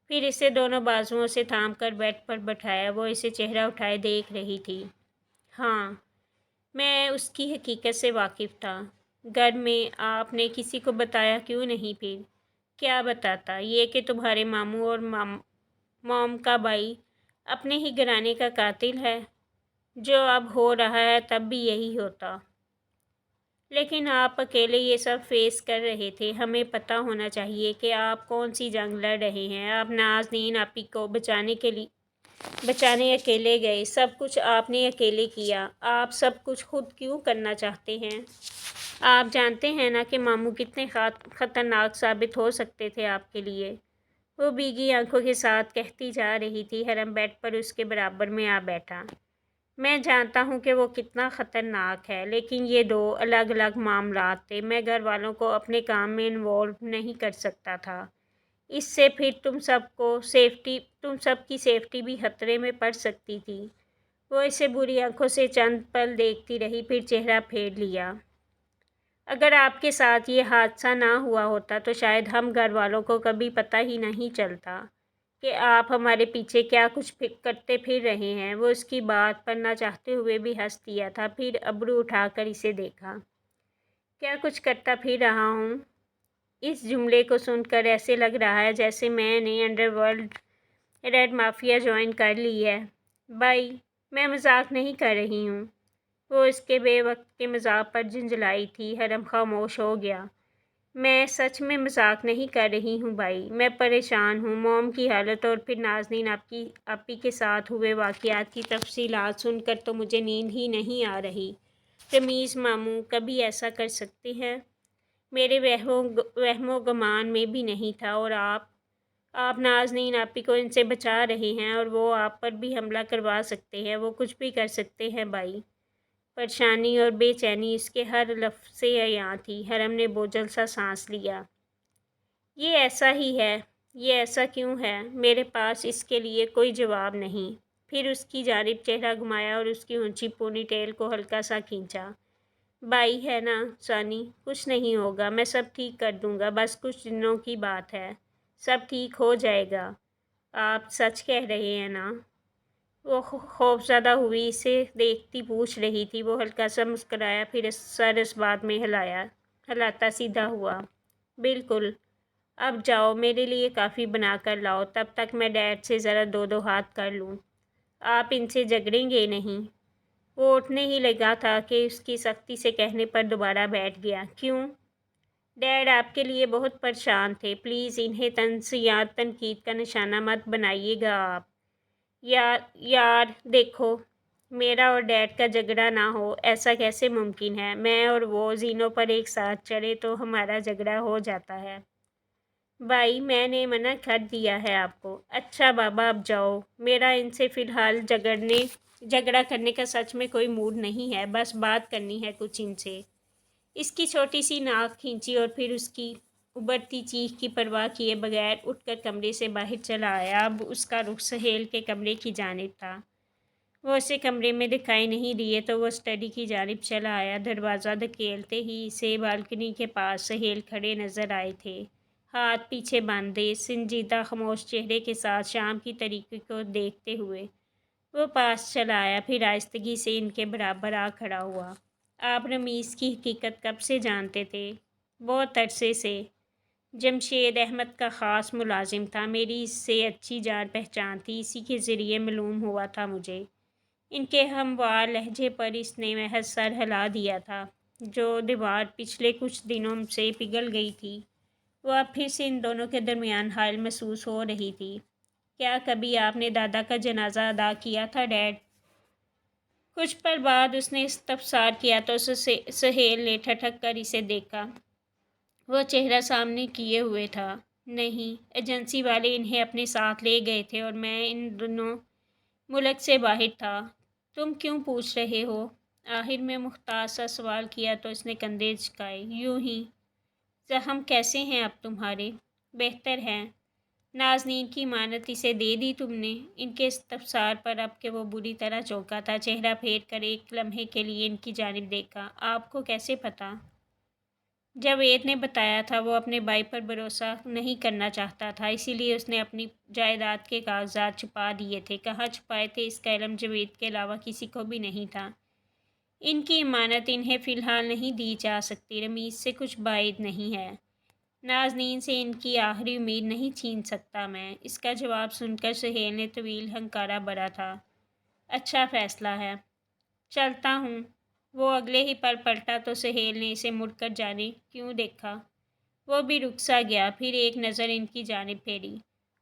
پھر اسے دونوں بازوؤں سے تھام کر بیڈ پر بٹھایا۔ وہ اسے چہرہ اٹھائے دیکھ رہی تھی۔ ہاں، میں اس کی حقیقت سے واقف تھا۔ گھر میں آپ نے کسی کو بتایا کیوں نہیں؟ پھر کیا بتاتا؟ یہ کہ تمہارے ماموں اور موم کا بھائی اپنے ہی گھرانے کا قاتل ہے۔ جو اب ہو رہا ہے تب بھی یہی ہوتا۔ لیکن آپ اکیلے یہ سب فیس کر رہے تھے۔ ہمیں پتہ ہونا چاہیے کہ آپ کون سی جنگ لڑ رہے ہیں۔ آپ نازنین آپی کو بچانے اکیلے گئے۔ سب کچھ آپ نے اکیلے کیا۔ آپ سب کچھ خود کیوں کرنا چاہتے ہیں؟ آپ جانتے ہیں نا کہ ماموں کتنے خطرناک ثابت ہو سکتے تھے آپ کے لیے۔ وہ بھیگی آنکھوں کے ساتھ کہتی جا رہی تھی۔ حرم بیڈ پر اس کے برابر میں آ بیٹھا۔ میں جانتا ہوں کہ وہ کتنا خطرناک ہے، لیکن یہ 2 الگ الگ معاملات تھے۔ میں گھر والوں کو اپنے کام میں انوالو نہیں کر سکتا تھا۔ اس سے پھر تم سب کی سیفٹی بھی خطرے میں پڑ سکتی تھی۔ وہ اسے بری آنکھوں سے چند پل دیکھتی رہی، پھر چہرہ پھیر لیا۔ اگر آپ کے ساتھ یہ حادثہ نہ ہوا ہوتا تو شاید ہم گھر والوں کو کبھی پتہ ہی نہیں چلتا کہ آپ ہمارے پیچھے کیا کچھ کرتے پھر رہے ہیں۔ وہ اس کی بات پر نہ چاہتے ہوئے بھی ہنس دیا تھا، پھر ابرو اٹھا کر اسے دیکھا۔ کیا کچھ کرتا پھر رہا ہوں؟ اس جملے کو سن کر ایسے لگ رہا ہے جیسے میں نے underworld red mafia join کر لی ہے۔ بھائی، میں مذاق نہیں کر رہی ہوں۔ وہ اس کے بے وقت کے مذاق پر جھنجھلائی تھی۔ حرم خاموش ہو گیا۔ میں سچ میں مذاق نہیں کر رہی ہوں بھائی، میں پریشان ہوں۔ موم کی حالت اور پھر نازنین آپی کے ساتھ ہوئے واقعات کی تفصیلات سن کر تو مجھے نیند ہی نہیں آ رہی۔ رمیز ماموں کبھی ایسا کر سکتے ہیں؟ میرے وہم و گمان میں بھی نہیں تھا۔ اور آپ نازنین آپی کو ان سے بچا رہے ہیں، اور وہ آپ پر بھی حملہ کروا سکتے ہیں۔ وہ کچھ بھی کر سکتے ہیں بھائی۔ پریشانی اور بے چینی اس کے ہر لفظ سے عیاں تھی۔ حرم نے بوجھل سا سانس لیا۔ یہ ایسا ہی ہے یہ ایسا کیوں ہے؟ میرے پاس اس کے لیے کوئی جواب نہیں۔ پھر اس کی جانب چہرہ گھمایا اور اس کی اونچی پونی ٹیل کو ہلکا سا کھینچا۔ بھائی ہے نا سانی، کچھ نہیں ہوگا، میں سب ٹھیک کر دوں گا، بس کچھ دنوں کی بات ہے، سب ٹھیک ہو جائے گا۔ آپ سچ کہہ رہے ہیں نا؟ وہ خوفزدہ ہوئی اسے دیکھتی پوچھ رہی تھی۔ وہ ہلکا سا مسکرایا، پھر سر اس بات میں ہلاتا سیدھا ہوا۔ بالکل، اب جاؤ، میرے لیے کافی بنا کر لاؤ، تب تک میں ڈیڈ سے ذرا دو ہاتھ کر لوں۔ آپ ان سے جھگڑیں گے نہیں؟ وہ اٹھنے ہی لگا تھا کہ اس کی سختی سے کہنے پر دوبارہ بیٹھ گیا۔ کیوں؟ ڈیڈ آپ کے لیے بہت پریشان تھے، پلیز انہیں طنز یا تنقید کا نشانہ مت بنائیے گا آپ۔ یار دیکھو، میرا اور ڈیڈ کا جھگڑا نہ ہو، ایسا کیسے ممکن ہے؟ میں اور وہ زینوں پر ایک ساتھ چڑھے تو ہمارا جھگڑا ہو جاتا ہے۔ بھائی میں نے منع کر دیا ہے آپ کو۔ اچھا بابا اب جاؤ، میرا ان سے فی الحال جھگڑا کرنے کا سچ میں کوئی موڈ نہیں ہے، بس بات کرنی ہے کچھ ان سے۔ اس کی چھوٹی سی ناک کھینچی اور پھر اس کی ابھرتی چیخ کی پرواہ کیے بغیر اٹھ کر کمرے سے باہر چلا آیا۔ اب اس کا رخ سہیل کے کمرے کی جانب تھا۔ وہ اسے کمرے میں دکھائی نہیں دیے تو وہ اسٹڈی کی جانب چلا آیا۔ دروازہ دھکیلتے ہی اسے بالکنی کے پاس سہیل کھڑے نظر آئے تھے، ہاتھ پیچھے باندھے، سنجیدہ خاموش چہرے کے ساتھ شام کی تاریکی کو دیکھتے ہوئے۔ وہ پاس چلا آیا، پھر آہستگی سے ان کے برابر آ کھڑا ہوا۔ آپ رمیز کی حقیقت کب سے جانتے تھے؟ بہت عرصے سے۔ جمشید احمد کا خاص ملازم تھا، میری اس سے اچھی جان پہچان تھی، اسی کے ذریعے معلوم ہوا تھا مجھے۔ ان کے ہموار لہجے پر اس نے محض سر ہلا دیا تھا۔ جو دیوار پچھلے کچھ دنوں سے پگھل گئی تھی، وہ اب پھر سے ان دونوں کے درمیان حائل محسوس ہو رہی تھی۔ کیا کبھی آپ نے دادا کا جنازہ ادا کیا تھا ڈیڈ؟ کچھ پل بعد اس نے استفسار کیا تو سہیل نے ٹھٹک کر اسے دیکھا۔ وہ چہرہ سامنے کیے ہوئے تھا۔ نہیں، ایجنسی والے انہیں اپنے ساتھ لے گئے تھے اور میں ان دنوں ملک سے باہر تھا۔ تم کیوں پوچھ رہے ہو؟ آخر میں محتاط سا سوال کیا تو اس نے کندھے جھکائے۔ یوں ہی۔ زخم کیسے ہیں اب تمہارے؟ بہتر ہیں۔ نازنین کی امانت اسے دے دی تم نے؟ ان کے استفسار پر اب کہ وہ بری طرح چونکا تھا، چہرہ پھیر کر ایک لمحے کے لیے ان کی جانب دیکھا۔ آپ کو کیسے پتہ؟ جاوید نے بتایا تھا۔ وہ اپنے بھائی پر بھروسہ نہیں کرنا چاہتا تھا، اسی لیے اس نے اپنی جائیداد کے کاغذات چھپا دیے تھے۔ کہاں چھپائے تھے اس کا علم جاوید کے علاوہ کسی کو بھی نہیں تھا۔ ان کی امانت انہیں فی الحال نہیں دی جا سکتی، رمیز سے کچھ بعید نہیں ہے۔ نازنین سے ان کی آخری امید نہیں چھین سکتا میں۔ اس کا جواب سن کر سہیل نے طویل ہنکارا بھرا تھا۔ اچھا فیصلہ ہے، چلتا ہوں۔ وہ اگلے ہی پل پلٹا تو سہیل نے اسے مڑ کر جانے کیوں دیکھا۔ وہ بھی رک سا گیا، پھر ایک نظر ان کی جانب پھیری۔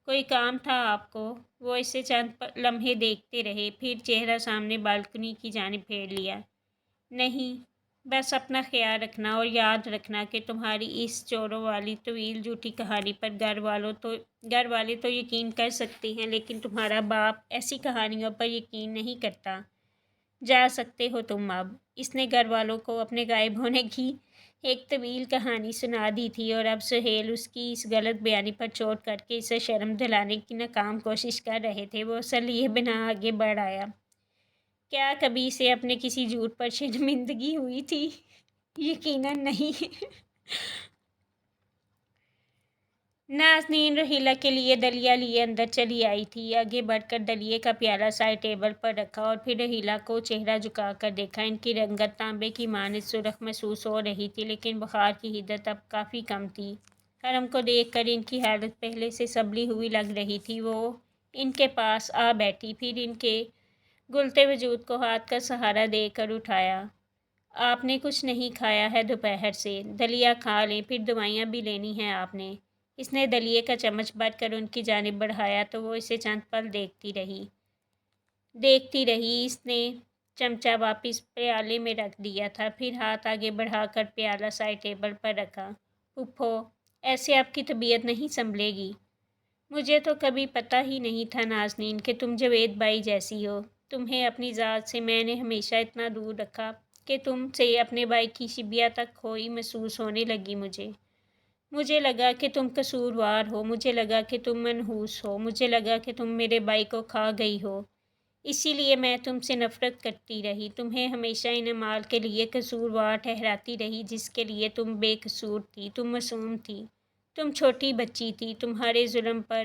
کوئی کام تھا آپ کو؟ وہ اسے چند لمحے دیکھتے رہے، پھر چہرہ سامنے بالکنی کی جانب پھیر لیا۔ نہیں، بس اپنا خیال رکھنا اور یاد رکھنا کہ تمہاری اس چوروں والی طویل جھوٹی کہانی پر گھر والے تو یقین کر سکتے ہیں، لیکن تمہارا باپ ایسی کہانیوں پر یقین نہیں کرتا۔ جا سکتے ہو تم اب۔ اس نے گھر والوں کو اپنے غائب ہونے کی ایک طویل کہانی سنا دی تھی اور اب سہیل اس کی اس غلط بیانی پر چوٹ کر کے اسے شرم دلانے کی ناکام کوشش کر رہے تھے۔ وہ اسے لیے بنا آگے بڑھ آیا۔ کیا کبھی اسے اپنے کسی جھوٹ پر شرمندگی ہوئی تھی؟ یقیناً نہیں۔ نازنین رحیلہ کے لیے دلیا لیے اندر چلی آئی تھی۔ آگے بڑھ کر دلیے کا پیالہ سائڈ ٹیبل پر رکھا اور پھر رحیلہ کو چہرہ جھکا کر دیکھا۔ ان کی رنگت تانبے کی مانند سرخ محسوس ہو رہی تھی، لیکن بخار کی حدت اب کافی کم تھی۔ حرم کو دیکھ کر ان کی حالت پہلے سے سنبھلی ہوئی لگ رہی تھی۔ وہ ان کے پاس آ بیٹھی، پھر ان کے گلتے وجود کو ہاتھ کا سہارا دے کر اٹھایا۔ آپ نے کچھ نہیں کھایا ہے دوپہر سے؟ دلیا کھا لیں، پھر دوائیاں بھی لینی ہیں آپ نے۔ اس نے دلیے کا چمچ بھر کر ان کی جانب بڑھایا تو وہ اسے چند پل دیکھتی رہی۔ اس نے چمچہ واپس پیالے میں رکھ دیا تھا، پھر ہاتھ آگے بڑھا کر پیالہ سائڈ ٹیبل پر رکھا۔ پھپھو، ایسے آپ کی طبیعت نہیں سنبھلے گی۔ مجھے تو کبھی پتہ ہی نہیں تھا نازنین کہ تم جاوید بھائی جیسی ہو۔ تمہیں اپنی ذات سے میں نے ہمیشہ اتنا دور رکھا کہ تم سے اپنے بھائی کی شبیہ تک کھوئی محسوس ہونے لگی مجھے۔ مجھے لگا کہ تم قصوروار ہو، مجھے لگا کہ تم منحوس ہو، مجھے لگا کہ تم میرے بھائی کو کھا گئی ہو، اسی لیے میں تم سے نفرت کرتی رہی، تمہیں ہمیشہ ان اعمال کے لیے قصوروار ٹھہراتی رہی جس کے لیے تم بے قصور تھی، تم معصوم تھی، تم چھوٹی بچی تھی، تمہارے ظلم پر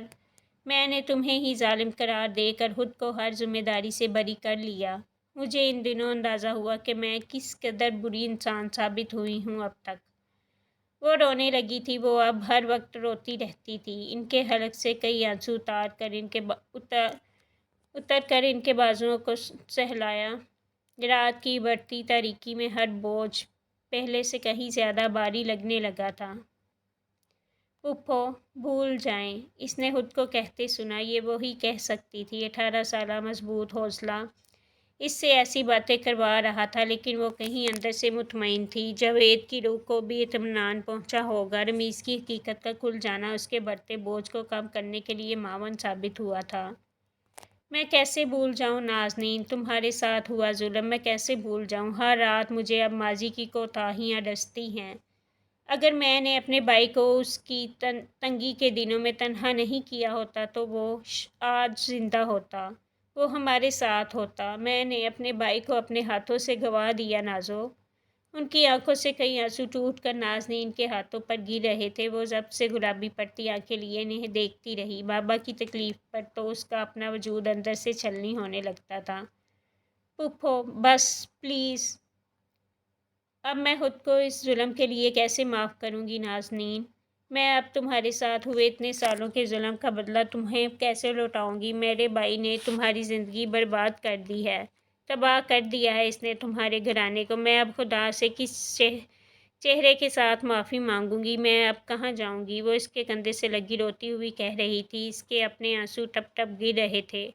میں نے تمہیں ہی ظالم قرار دے کر خود کو ہر ذمہ داری سے بری کر لیا۔ مجھے ان دنوں اندازہ ہوا کہ میں کس قدر بری انسان ثابت ہوئی ہوں اب تک۔ وہ رونے لگی تھی، وہ اب ہر وقت روتی رہتی تھی، ان کے حلق سے کئی آنسو اتر کر ان کے بازوؤں کو سہلایا۔ رات کی بڑھتی تاریکی میں ہر بوجھ پہلے سے کہیں زیادہ بھاری لگنے لگا تھا۔ پھوپھو بھول جائیں، اس نے خود کو کہتے سنا، یہ وہی کہہ سکتی تھی۔ 18 سالہ مضبوط حوصلہ اس سے ایسی باتیں کروا رہا تھا، لیکن وہ کہیں اندر سے مطمئن تھی جاوید کی روح کو بھی اطمینان پہنچا ہوگا۔ رمیز کی حقیقت کا کھل جانا اس کے بڑھتے بوجھ کو کم کرنے کے لیے معاون ثابت ہوا تھا۔ میں کیسے بھول جاؤں نازنین، تمہارے ساتھ ہوا ظلم میں کیسے بھول جاؤں؟ ہر رات مجھے اب ماضی کی کوتاہیاں ڈستی ہیں۔ اگر میں نے اپنے بھائی کو اس کی تنگی کے دنوں میں تنہا نہیں کیا ہوتا تو وہ آج زندہ ہوتا، وہ ہمارے ساتھ ہوتا۔ میں نے اپنے بھائی کو اپنے ہاتھوں سے گنوا دیا نازو۔ ان کی آنکھوں سے کئی آنسو ٹوٹ کر نازنین کے ہاتھوں پر گر رہے تھے۔ وہ ضبط سے گلابی پڑتی آنکھیں لیے انہیں دیکھتی رہی۔ بابا کی تکلیف پر تو اس کا اپنا وجود اندر سے چھلنی ہونے لگتا تھا۔ پھوپھو بس پلیز، اب میں خود کو اس ظلم کے لیے کیسے معاف کروں گی نازنین؟ میں اب تمہارے ساتھ ہوئے اتنے سالوں کے ظلم کا بدلہ تمہیں کیسے لوٹاؤں گی؟ میرے بھائی نے تمہاری زندگی برباد کر دی ہے، تباہ کر دیا ہے اس نے تمہارے گھرانے کو۔ میں اب خدا سے کس چہرے کے ساتھ معافی مانگوں گی؟ میں اب کہاں جاؤں گی؟ وہ اس کے کندھے سے لگی روتی ہوئی کہہ رہی تھی، اس کے اپنے آنسو ٹپ ٹپ گر رہے تھے۔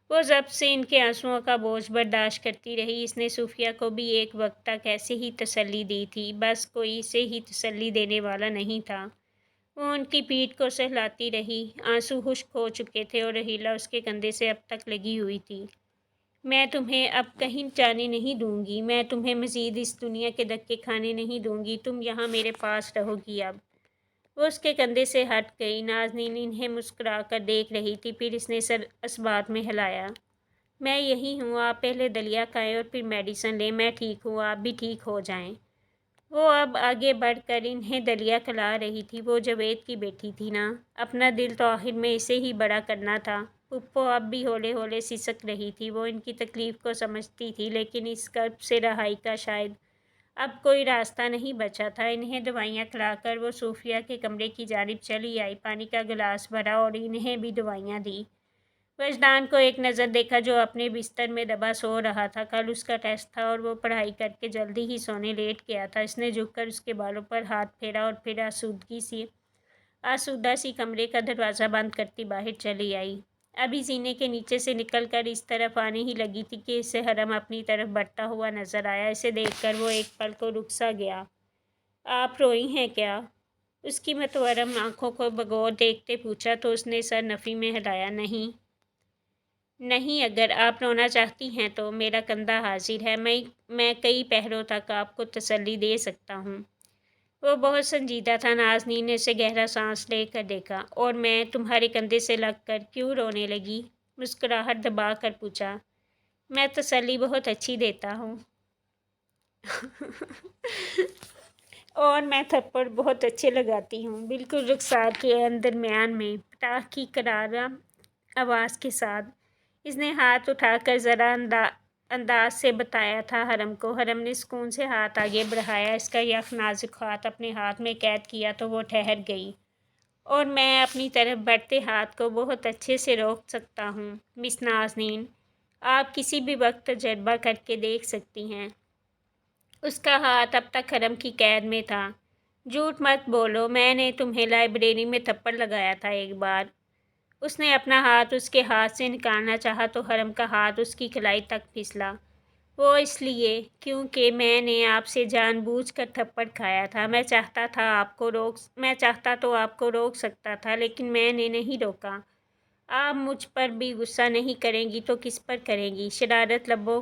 وہ ضبط سے ان کے آنسوؤں کا بوجھ برداشت کرتی رہی۔ اس نے صوفیہ کو بھی ایک وقت تک ایسے ہی تسلی دی تھی، بس کوئی اسے ہی تسلی دینے والا نہیں تھا۔ وہ ان کی پیٹھ کو سہلاتی رہی، آنسو خشک ہو چکے تھے اور رحیلہ اس کے کندھے سے اب تک لگی ہوئی تھی۔ میں تمہیں اب کہیں جانے نہیں دوں گی، میں تمہیں مزید اس دنیا کے دھکے کھانے نہیں دوں گی، تم یہاں میرے پاس رہو گی اب۔ وہ اس کے کندھے سے ہٹ گئی۔ نازنین انہیں مسکرا کر دیکھ رہی تھی، پھر اس نے سر اثبات میں ہلایا۔ میں یہی ہوں، آپ پہلے دلیا کھائیں اور پھر میڈیسن لیں، میں ٹھیک ہوں، آپ بھی ٹھیک ہو جائیں۔ وہ اب آگے بڑھ کر انہیں دلیا کھلا رہی تھی۔ وہ جاوید کی بیٹی تھی نا، اپنا دل تو آخر میں اسے ہی بڑا کرنا تھا۔ پھوپھو اب بھی ہولے ہولے سسک رہی تھی۔ وہ ان کی تکلیف کو سمجھتی تھی، لیکن اس کرب سے رہائی کا شاید اب کوئی راستہ نہیں بچا تھا۔ انہیں دوائیاں کھلا کر وہ صوفیہ کے کمرے کی جانب چلی آئی، پانی کا گلاس بھرا اور انہیں بھی دوائیاں دیں۔ وجدان کو ایک نظر دیکھا جو اپنے بستر میں دبا سو رہا تھا۔ کل اس کا ٹیسٹ تھا اور وہ پڑھائی کر کے جلدی ہی سونے لیٹ گیا تھا۔ اس نے جھک کر اس کے بالوں پر ہاتھ پھیرا اور پھر آسودہ سی کمرے کا دروازہ بند کرتی باہر چلی آئی۔ ابھی سینے کے نیچے سے نکل کر اس طرف آنے ہی لگی تھی کہ اسے حرم اپنی طرف بڑھتا ہوا نظر آیا۔ اسے دیکھ کر وہ ایک پل کو رک سا گیا۔ آپ روئی ہیں کیا؟ اس کی متورم آنکھوں کو بغور دیکھتے پوچھا تو اس نے سر نفی میں ہلایا۔ نہیں نہیں، اگر آپ رونا چاہتی ہیں تو میرا کندھا حاضر ہے، میں کئی پہروں تک آپ کو تسلی دے سکتا ہوں۔ وہ بہت سنجیدہ تھا۔ نازنین نے اسے گہرا سانس لے کر دیکھا۔ اور میں تمہارے کندھے سے لگ کر کیوں رونے لگی؟ مسکراہٹ دبا کر پوچھا۔ میں تسلی بہت اچھی دیتا ہوں اور میں تھپڑ بہت اچھے لگاتی ہوں، بالکل رخسار کے درمیان میں، پٹاخ کی کرارا آواز کے ساتھ۔ اس نے ہاتھ اٹھا کر ذرا انداز سے بتایا تھا حرم کو۔ حرم نے سکون سے ہاتھ آگے بڑھایا، اس کا یک نازک ہاتھ اپنے ہاتھ میں قید کیا تو وہ ٹھہر گئی۔ اور میں اپنی طرف بڑھتے ہاتھ کو بہت اچھے سے روک سکتا ہوں مس نازنین، آپ کسی بھی وقت تجربہ کر کے دیکھ سکتی ہیں۔ اس کا ہاتھ اب تک حرم کی قید میں تھا۔ جھوٹ مت بولو، میں نے تمہیں لائبریری میں تھپڑ لگایا تھا ایک بار۔ اس نے اپنا ہاتھ اس کے ہاتھ سے نکالنا چاہا تو حرم کا ہاتھ اس کی کلائی تک پھسلا۔ وہ اس لیے کیونکہ میں نے آپ سے جان بوجھ کر تھپڑ کھایا تھا۔ میں چاہتا تو آپ کو روک سکتا تھا، لیکن میں نے نہیں روکا۔ آپ مجھ پر بھی غصہ نہیں کریں گی تو کس پر کریں گی؟ شرارت لبوں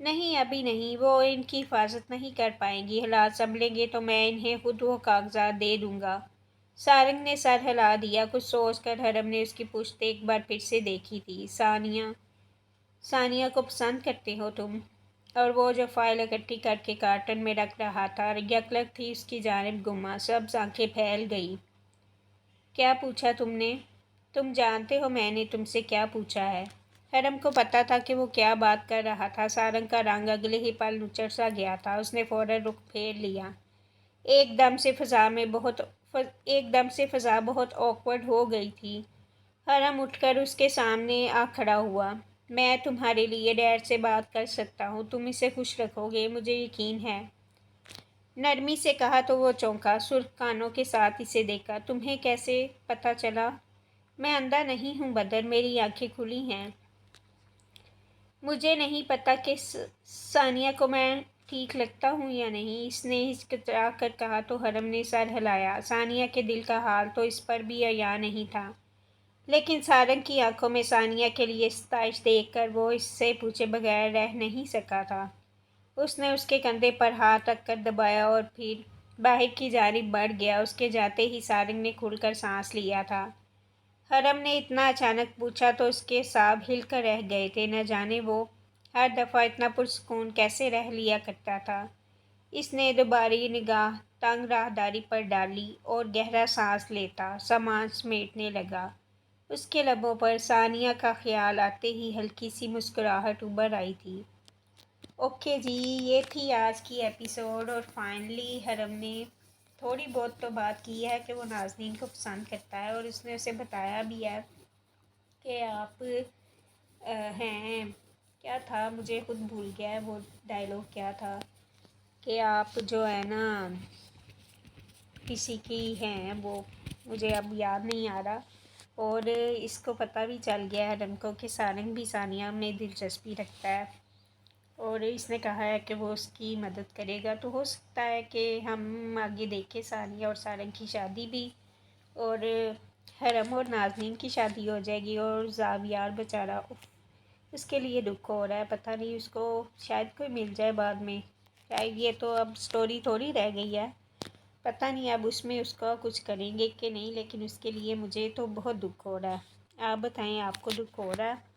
نہیں ابھی نہیں، وہ ان کی حفاظت نہیں کر پائیں گی، حالات سنبھلیں گے تو میں انہیں خود وہ کاغذات دے دوں گا۔ سارنگ نے سر ہلا دیا۔ کچھ سوچ کر حرم نے اس کی پشت ایک بار پھر سے دیکھی تھی۔ ثانیہ کو پسند کرتے ہو تم؟ اور وہ جو فائل اکٹھی کر کے کارٹن میں رکھ رہا تھا، یکلک تھی اس کی جانب گما۔ سب آنکھیں پھیل گئی۔ کیا پوچھا تم نے؟ تم جانتے ہو میں نے تم سے کیا پوچھا ہے؟ حرم کو پتا تھا کہ وہ کیا بات کر رہا تھا۔ سارنگ کا رنگ اگلے ہی پل نچڑ سا گیا تھا۔ اس نے فوراً رخ پھیر لیا۔ ایک دم سے فضا بہت آکورڈ ہو گئی تھی۔ حرم اٹھ کر اس کے سامنے آ کھڑا ہوا۔ میں تمہارے لیے ڈیڈ سے بات کر سکتا ہوں، تم اسے خوش رکھو گے، مجھے یقین ہے۔ نرمی سے کہا تو وہ چونکا، سرخ کانوں کے ساتھ اسے دیکھا۔ تمہیں کیسے پتہ چلا؟ میں اندھا نہیں ہوں بدر، میری آنکھیں کھلی ہیں۔ مجھے نہیں پتا کہ ثانیہ کو میں ٹھیک لگتا ہوں یا نہیں، اس نے ہچکچا کر کہا تو حرم نے سر ہلایا۔ ثانیہ کے دل کا حال تو اس پر بھی عیاں نہیں تھا، لیکن سارنگ کی آنکھوں میں ثانیہ کے لیے ستائش دیکھ کر وہ اس سے پوچھے بغیر رہ نہیں سکا تھا۔ اس نے اس کے کندھے پر ہاتھ رکھ کر دبایا اور پھر باہر کی جانب بڑھ گیا۔ اس کے جاتے ہی سارنگ نے کھل کر سانس لیا تھا۔ حرم نے اتنا اچانک پوچھا تو اس کے اعصاب ہل کر رہ گئے تھے۔ نہ جانے وہ ہر دفعہ اتنا پرسکون کیسے رہ لیا کرتا تھا۔ اس نے دوباری نگاہ تنگ راہداری پر ڈالی اور گہرا سانس لیتا سامان سمیٹنے لگا۔ اس کے لبوں پر ثانیہ کا خیال آتے ہی ہلکی سی مسکراہٹ ابھر آئی تھی۔ اوکے جی، یہ تھی آج کی ایپیسوڈ، اور فائنلی حرم نے تھوڑی بہت تو بات کی ہے کہ وہ نازنین کو پسند کرتا ہے، اور اس نے اسے بتایا بھی ہے کہ آپ ہیں، کیا تھا مجھے خود بھول گیا ہے وہ ڈائلاگ کیا تھا، کہ آپ جو ہے نا کسی کی ہیں، وہ مجھے اب یاد نہیں آ رہا۔ اور اس کو پتہ بھی چل گیا ہے حرم کو کہ سارنگ بھی ثانیہ میں دلچسپی رکھتا ہے، اور اس نے کہا ہے کہ وہ اس کی مدد کرے گا۔ تو ہو سکتا ہے کہ ہم آگے دیکھیں ثانیہ اور سارنگ کی شادی بھی، اور حرم اور نازنین کی شادی ہو جائے گی، اور زاویار بیچارہ اس کے لیے دکھ ہو رہا ہے، پتہ نہیں اس کو شاید کوئی مل جائے بعد میں، شاید یہ تو اب سٹوری تھوڑی رہ گئی ہے، پتہ نہیں اب اس میں اس کا کچھ کریں گے کہ نہیں، لیکن اس کے لیے مجھے تو بہت دکھ ہو رہا ہے۔ آپ بتائیں آپ کو دکھ ہو رہا ہے؟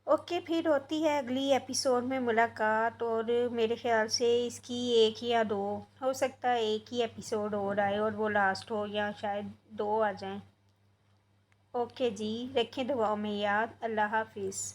اوکے، پھر ہوتی ہے اگلی ایپیسوڈ میں ملاقات، اور میرے خیال سے اس کی ایک یا دو، ہو سکتا ہے ایک ہی ایپیسوڈ اور آئے اور وہ لاسٹ ہو، یا شاید 2 آ جائیں۔ اوکے جی، رکھیں دعاؤں میں یاد۔ اللہ حافظ۔